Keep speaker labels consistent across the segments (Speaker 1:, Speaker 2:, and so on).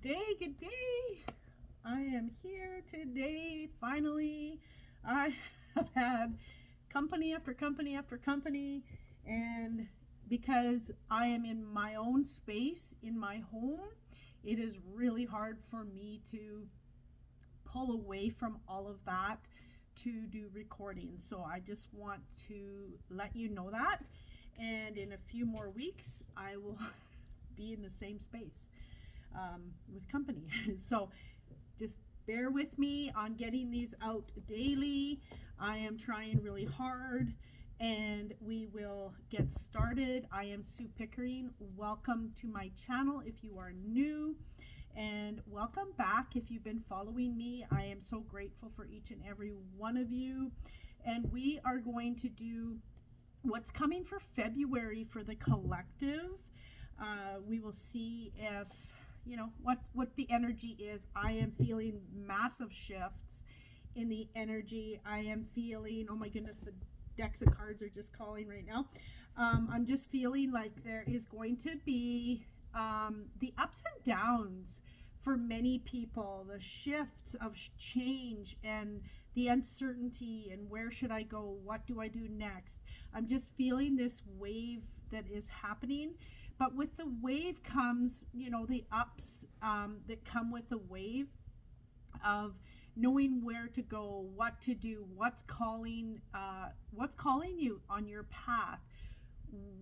Speaker 1: Good day, good day. I am here today. Finally, I have had company after company after company, and because I am in my own space in my home, it is really hard for me to pull away from all of that to do recordings. So I just want to let you know that. And in a few more weeks, I will be in the same space with company. So just bear with me on getting these out daily. I am trying really hard and we will get started. I am Sue Pickering. Welcome to my channel if you are new, and welcome back if you've been following me. I am so grateful for each and every one of you. And we are going to do what's coming for February for the collective. We will see if what the energy is. I am feeling massive shifts in the energy. I am feeling, oh my goodness, the decks of cards are just calling right now. I'm just feeling like there is going to be the ups and downs for many people, the shifts of change and the uncertainty and where should I go, what do I do next. I'm just feeling this wave that is happening. But with the wave comes, the ups that come with the wave of knowing where to go, what to do, what's calling you on your path,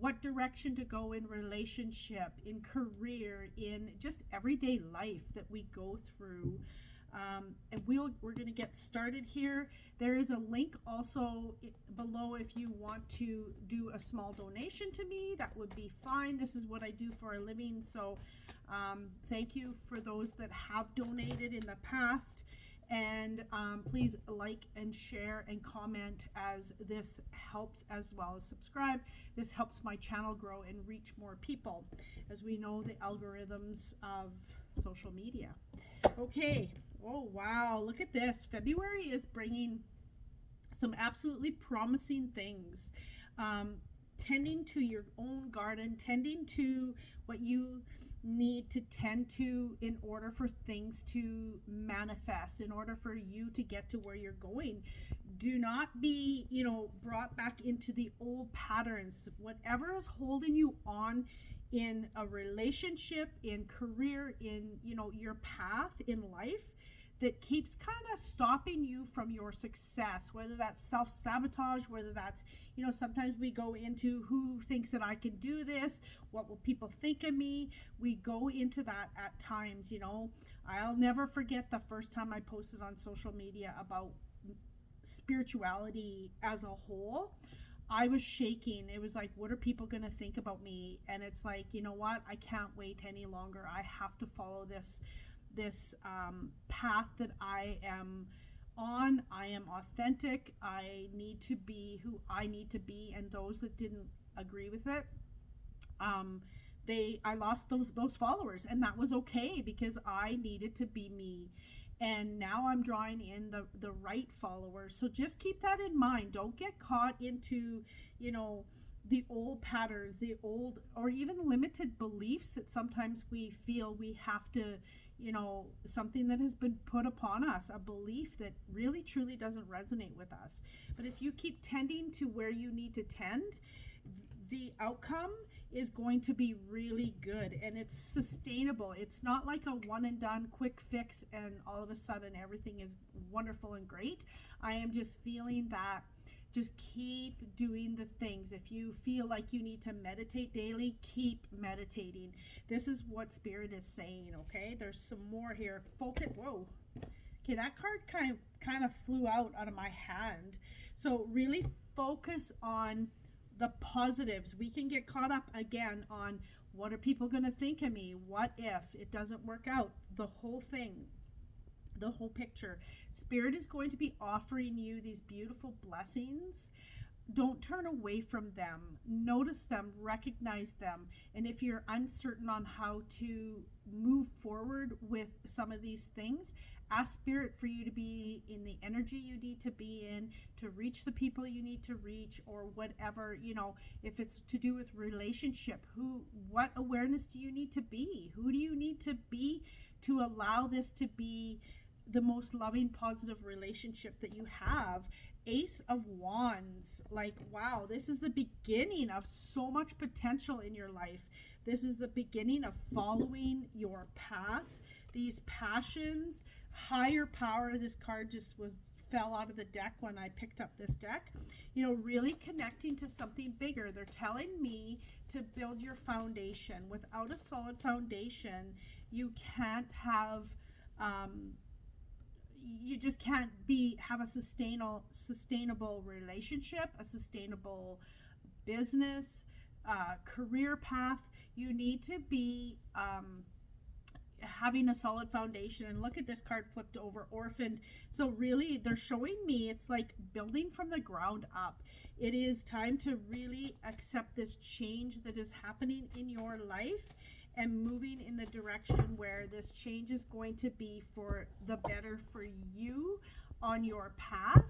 Speaker 1: what direction to go in relationship, in career, in just everyday life that we go through. And we're going to get started here. There is a link also below if you want to do a small donation to me. That would be fine. This is what I do for a living. So thank you for those that have donated in the past. And please like and share and comment, as this helps, as well as subscribe. This helps my channel grow and reach more people, as we know the algorithms of social media. Okay. Oh, wow. Look at this. February is bringing some absolutely promising things. Tending to your own garden, tending to what you need to tend to in order for things to manifest, in order for you to get to where you're going. Do not be, brought back into the old patterns. Whatever is holding you on in a relationship, in career, in, your path in life, that keeps kind of stopping you from your success, whether that's self-sabotage, whether that's, sometimes we go into who thinks that I can do this, what will people think of me. We go into that at times. I'll never forget the first time I posted on social media about spirituality as a whole. I was shaking. It was like, what are people going to think about me? And it's like, you know what? I can't wait any longer. I have to follow this path that I am on. I am authentic. I need to be who I need to be. And those that didn't agree with it, I lost those followers, and that was okay because I needed to be me. And now I'm drawing in the right followers. So just keep that in mind. Don't get caught into, the old patterns, the old or even limited beliefs that sometimes we feel we have to, something that has been put upon us, a belief that really truly doesn't resonate with us. But if you keep tending to where you need to tend, the outcome is going to be really good, and it's sustainable. It's not like a one and done quick fix and all of a sudden everything is wonderful and great. I am just feeling that just keep doing the things. If you feel like you need to meditate daily, keep meditating. This is what Spirit is saying, okay? There's some more here. Focus. Whoa. Okay, that card kind of flew out of my hand. So really focus on the positives. We can get caught up again on what are people going to think of me? What if it doesn't work out? The whole thing, the whole picture. Spirit is going to be offering you these beautiful blessings don't turn away from them. Notice them, recognize them. And if you're uncertain on how to move forward with some of these things, ask Spirit for you to be in the energy you need to be in, to reach the people you need to reach, or whatever, if it's to do with relationship, what awareness do you need to be? Who do you need to be to allow this to be the most loving, positive relationship that you have? Ace of Wands, like, wow, this is the beginning of so much potential in your life. This is the beginning of following your path, these passions, higher power. This card just fell out of the deck when I picked up this deck. Really connecting to something bigger. They're telling me to build your foundation. Without a solid foundation, you can't have you just can't have a sustainable relationship, a sustainable business, career path. You need to be having a solid foundation. And look at this card flipped over, orphaned. So really, they're showing me it's like building from the ground up. It is time to really accept this change that is happening in your life and moving in the direction where this change is going to be for the better for you on your path,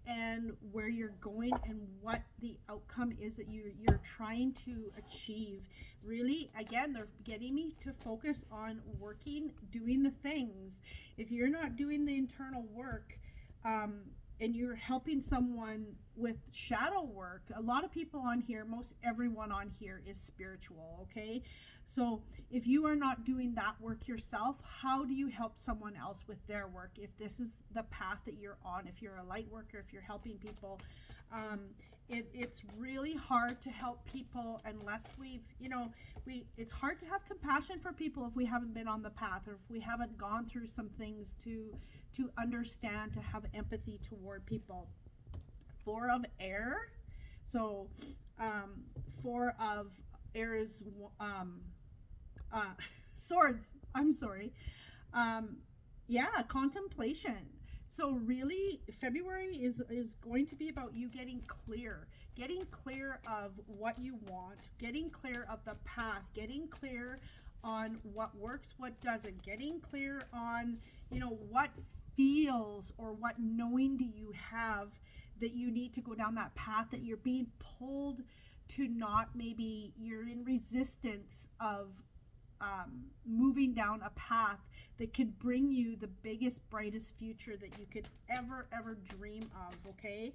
Speaker 1: and where you're going and what the outcome is that you're trying to achieve. Really, again, they're getting me to focus on working, doing the things. If you're not doing the internal work, and you're helping someone with shadow work, a lot of people on here, most everyone on here is spiritual, okay? So if you are not doing that work yourself, how do you help someone else with their work? If this is the path that you're on, if you're a light worker, if you're helping people, it's really hard to help people unless it's hard to have compassion for people if we haven't been on the path, or if we haven't gone through some things to understand, to have empathy toward people. Four of Air. So Four of Air is swords. I'm sorry. Contemplation. So really, February is going to be about you getting clear of what you want, getting clear of the path, getting clear on what works, what doesn't, getting clear on, what feels, or what knowing do you have that you need to go down that path, that you're being pulled to not, maybe you're in resistance of moving down a path that could bring you the biggest, brightest future that you could ever dream of, okay?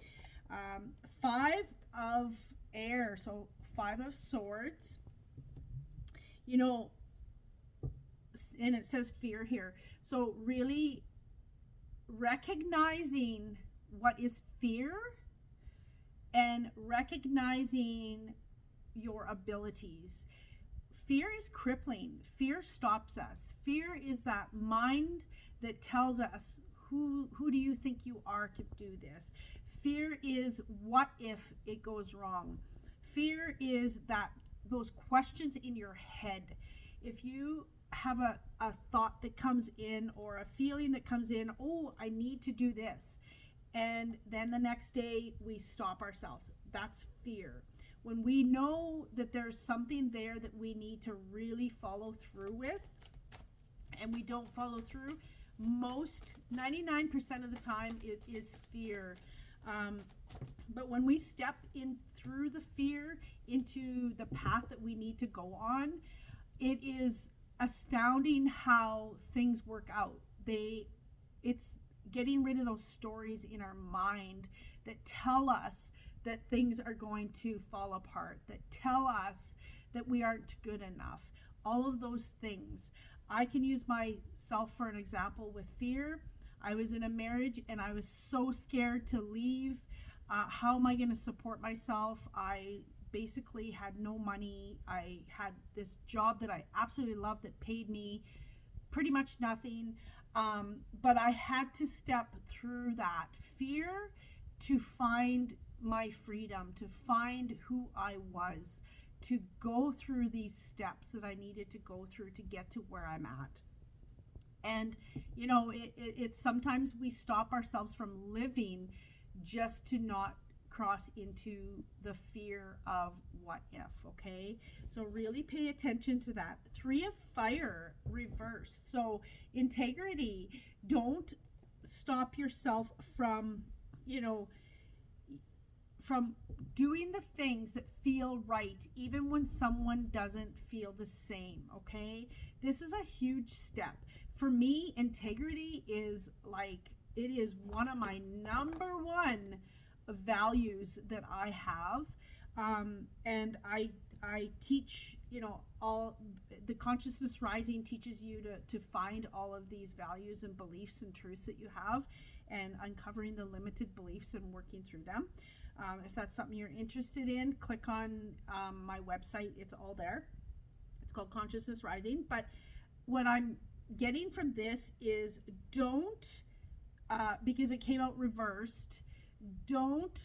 Speaker 1: Five of Air, so Five of Swords, and it says fear here. So really recognizing what is fear and recognizing your abilities. Fear is crippling. Fear stops us. Fear is that mind that tells us, who do you think you are to do this? Fear is, what if it goes wrong? Fear is those questions in your head. If you have a thought that comes in, or a feeling that comes in, oh, I need to do this, and then the next day we stop ourselves, that's fear. When we know that there's something there that we need to really follow through with, and we don't follow through, 99% of the time it is fear. But when we step in through the fear into the path that we need to go on, it is astounding how things work out. It's getting rid of those stories in our mind that tell us that things are going to fall apart, that tell us that we aren't good enough. All of those things. I can use myself for an example with fear. I was in a marriage and I was so scared to leave. How am I going to support myself? I basically had no money. I had this job that I absolutely loved that paid me pretty much nothing. But I had to step through that fear to find my freedom, to find who I was, to go through these steps that I needed to go through to get to where I'm at. And, it's sometimes we stop ourselves from living just to not cross into the fear of what if, okay? So really pay attention to that. 3 of Fire reversed. So integrity, don't stop yourself from, from doing the things that feel right, even when someone doesn't feel the same, okay? This is a huge step. For me, integrity is it is one of my number one values that I have. And I teach, all the Consciousness Rising teaches you to find all of these values and beliefs and truths that you have, and uncovering the limited beliefs and working through them. If that's something you're interested in, click on my website. It's all there. It's called Consciousness Rising. But what I'm getting from this is don't, because it came out reversed, don't,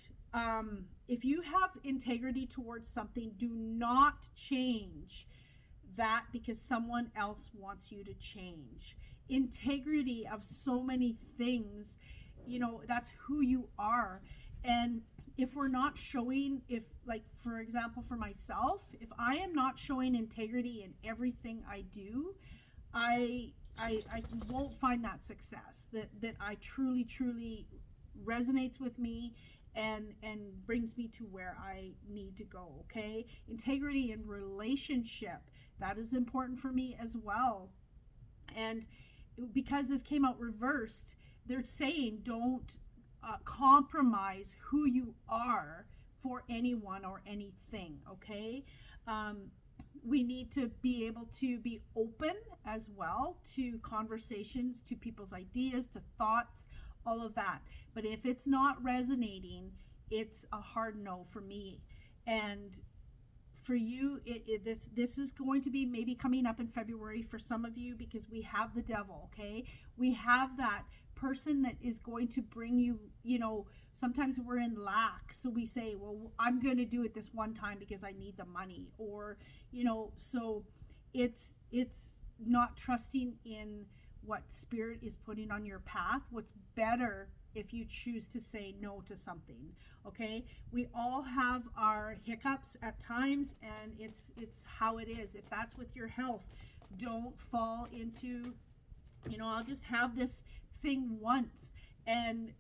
Speaker 1: if you have integrity towards something, do not change that because someone else wants you to change. Integrity of so many things, that's who you are. And if we're not showing, for example, for myself, if I am not showing integrity in everything I do, I won't find that success that I truly resonates with me and brings me to where I need to go, okay? Integrity in relationship, that is important for me as well. And because this came out reversed, they're saying don't compromise who you are for anyone or anything, okay? We need to be able to be open as well to conversations, to people's ideas, to thoughts, all of that. But if it's not resonating, it's a hard no for me. And for you, this is going to be maybe coming up in February for some of you, because we have the devil, okay? We have that person that is going to bring you, sometimes we're in lack. So we say, well, I'm going to do it this one time because I need the money. Or, so it's not trusting in what spirit is putting on your path. What's better if you choose to say no to something, okay? We all have our hiccups at times, and it's how it is. If that's with your health, don't fall into, I'll just have this thing once and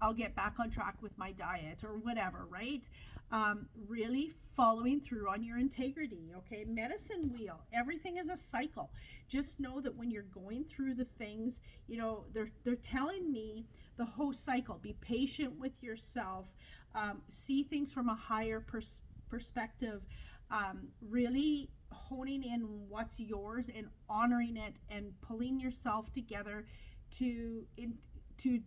Speaker 1: I'll get back on track with my diet or whatever, right? Really following through on your integrity, okay? Medicine wheel, everything is a cycle. Just know that when you're going through the things, they're telling me the whole cycle. Be patient with yourself. See things from a higher perspective. Really honing in what's yours and honoring it and pulling yourself together to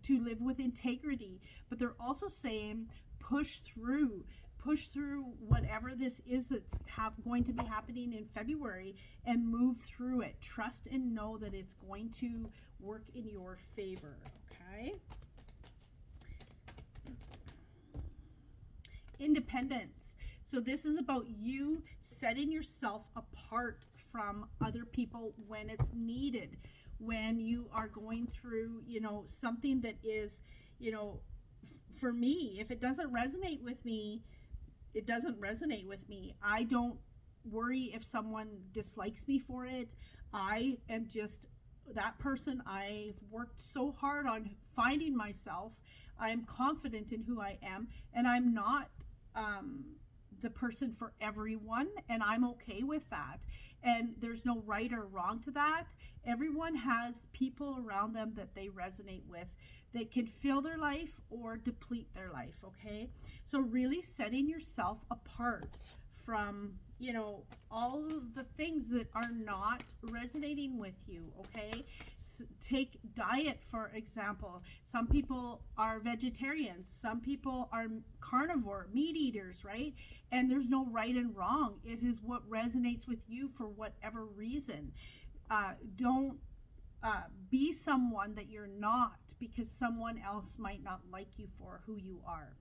Speaker 1: live with integrity. But they're also saying push through whatever this is that's going to be happening in February, and move through it. Trust and know that it's going to work in your favor, okay? Independence. So this is about you setting yourself apart from other people when it's needed. When you are going through, something that is, for me, if it doesn't resonate with me, it doesn't resonate with me. I don't worry if someone dislikes me for it. I am just that person. I've worked so hard on finding myself. I'm confident in who I am, and I'm not the person for everyone, and I'm okay with that. And there's no right or wrong to that. Everyone has people around them that they resonate with that can fill their life or deplete their life, okay? So really setting yourself apart from, all of the things that are not resonating with you, okay? Take diet, for example. Some people are vegetarians. Some people are carnivore, meat eaters, right? And there's no right and wrong. It is what resonates with you for whatever reason. Don't be someone that you're not because someone else might not like you for who you are.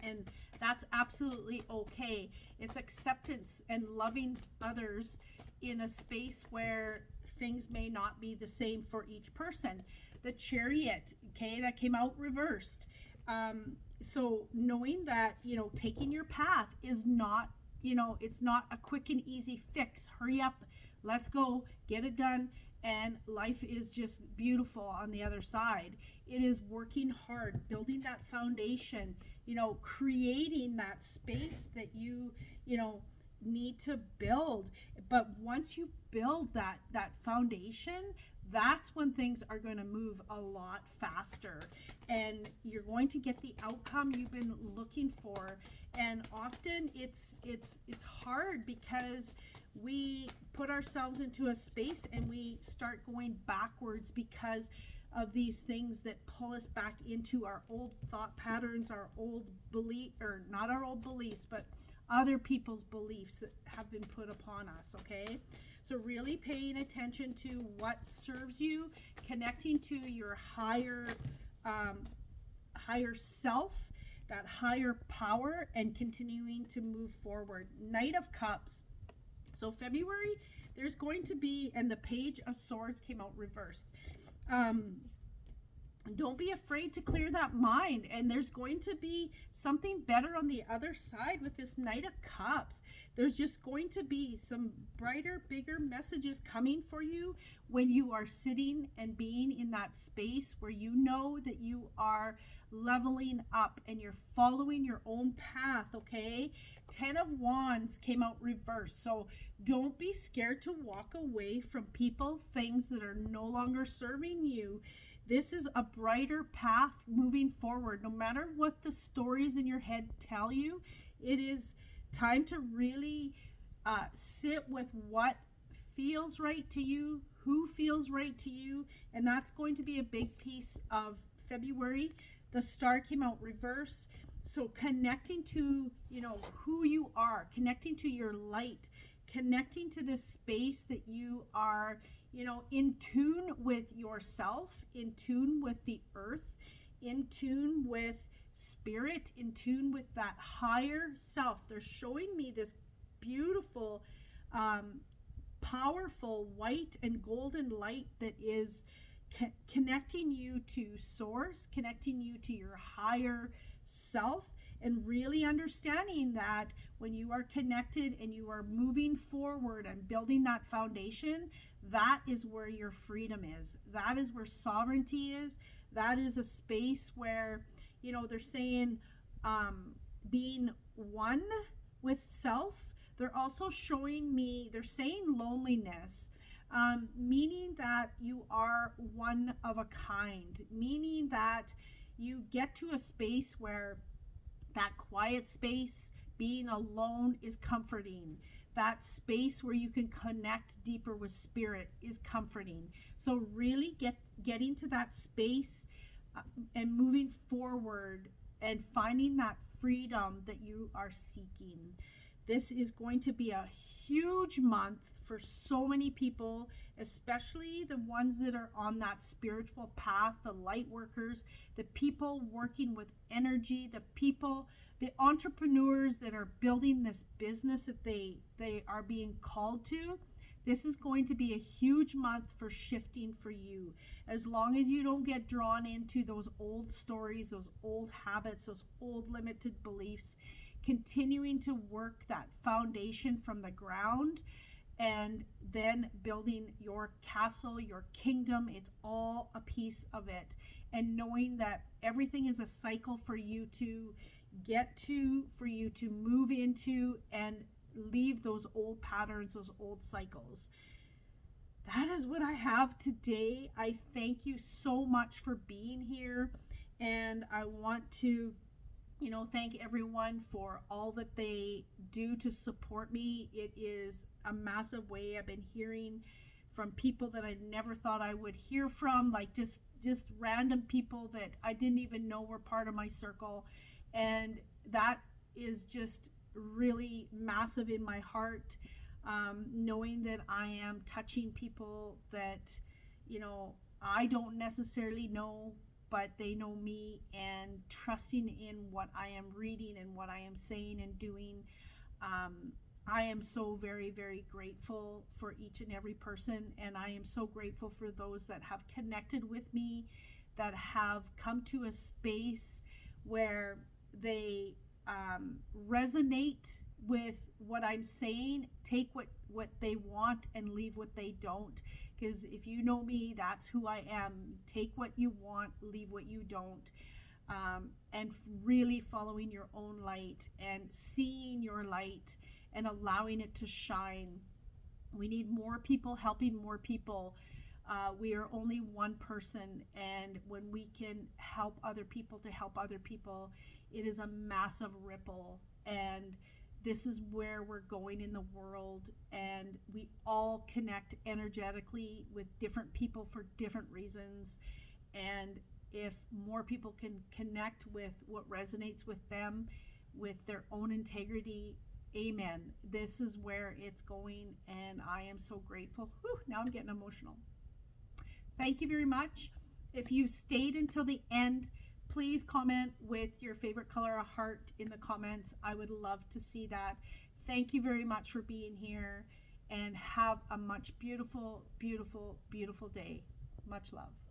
Speaker 1: And that's absolutely okay. It's acceptance and loving others in a space where things may not be the same for each person. The Chariot, okay, that came out reversed. So knowing that, taking your path is not, it's not a quick and easy fix. Hurry up, let's go, get it done, and life is just beautiful on the other side. It is working hard, building that foundation, creating that space that you know, need to build. But once you build that foundation, that's when things are going to move a lot faster, and you're going to get the outcome you've been looking for. And often it's hard because we put ourselves into a space and we start going backwards because of these things that pull us back into our old thought patterns, our old belief, or not our old beliefs, but other people's beliefs that have been put upon us. Okay, so really paying attention to what serves you, connecting to your higher self, that higher power, and continuing to move forward. Knight of Cups. So February, there's going to be, and the Page of Swords came out reversed. Don't be afraid to clear that mind, and there's going to be something better on the other side with this Knight of Cups. There's just going to be some brighter, bigger messages coming for you when you are sitting and being in that space where you know that you are leveling up and you're following your own path. Okay, 10 of Wands came out reversed. So don't be scared to walk away from people, things that are no longer serving you. This is a brighter path moving forward. No matter what the stories in your head tell you, it is time to really sit with what feels right to you, who feels right to you, and that's going to be a big piece of February. The Star came out reverse. So connecting to, who you are, connecting to your light, connecting to this space that you are, in tune with yourself, in tune with the earth, in tune with spirit, in tune with that higher self. They're showing me this beautiful, powerful white and golden light that is connecting you to source, connecting you to your higher self, and really understanding that when you are connected and you are moving forward and building that foundation, that is where your freedom is. That is where sovereignty is. That is a space where, they're saying being one with self. They're also showing me, they're saying loneliness, meaning that you are one of a kind, meaning that you get to a space where that quiet space, being alone, is comforting. That space where you can connect deeper with spirit is comforting. So really getting to that space and moving forward and finding that freedom that you are seeking. This is going to be a huge month for so many people, especially the ones that are on that spiritual path, the light workers, the people working with energy, the entrepreneurs that are building this business that they are being called to. This is going to be a huge month for shifting for you. As long as you don't get drawn into those old stories, those old habits, those old limited beliefs, continuing to work that foundation from the ground and then building your castle, your kingdom. It's all a piece of it. And knowing that everything is a cycle for you to get to, for you to move into and leave those old patterns, those old cycles. That is what I have today. I thank you so much for being here. And I want to thank everyone for all that they do to support me. It is a massive way. I've been hearing from people that I never thought I would hear from, like just random people that I didn't even know were part of my circle. And that is just really massive in my heart, knowing that I am touching people that, I don't necessarily know, but they know me, and trusting in what I am reading and what I am saying and doing. I am so very, very grateful for each and every person, and I am so grateful for those that have connected with me, that have come to a space where they resonate with what I'm saying, take what they want and leave what they don't. Because if you know me, that's who I am. Take what you want, leave what you don't. And really following your own light and seeing your light and allowing it to shine. We need more people helping more people. We are only one person, and when we can help other people to help other people, it is a massive ripple. And this is where we're going in the world, and we all connect energetically with different people for different reasons. And if more people can connect with what resonates with them, with their own integrity, amen. This is where it's going, and I am so grateful. Whew, now I'm getting emotional. Thank you very much. If you stayed until the end, please comment with your favorite color of heart in the comments. I would love to see that. Thank you very much for being here, and have a much beautiful, beautiful, beautiful day. Much love.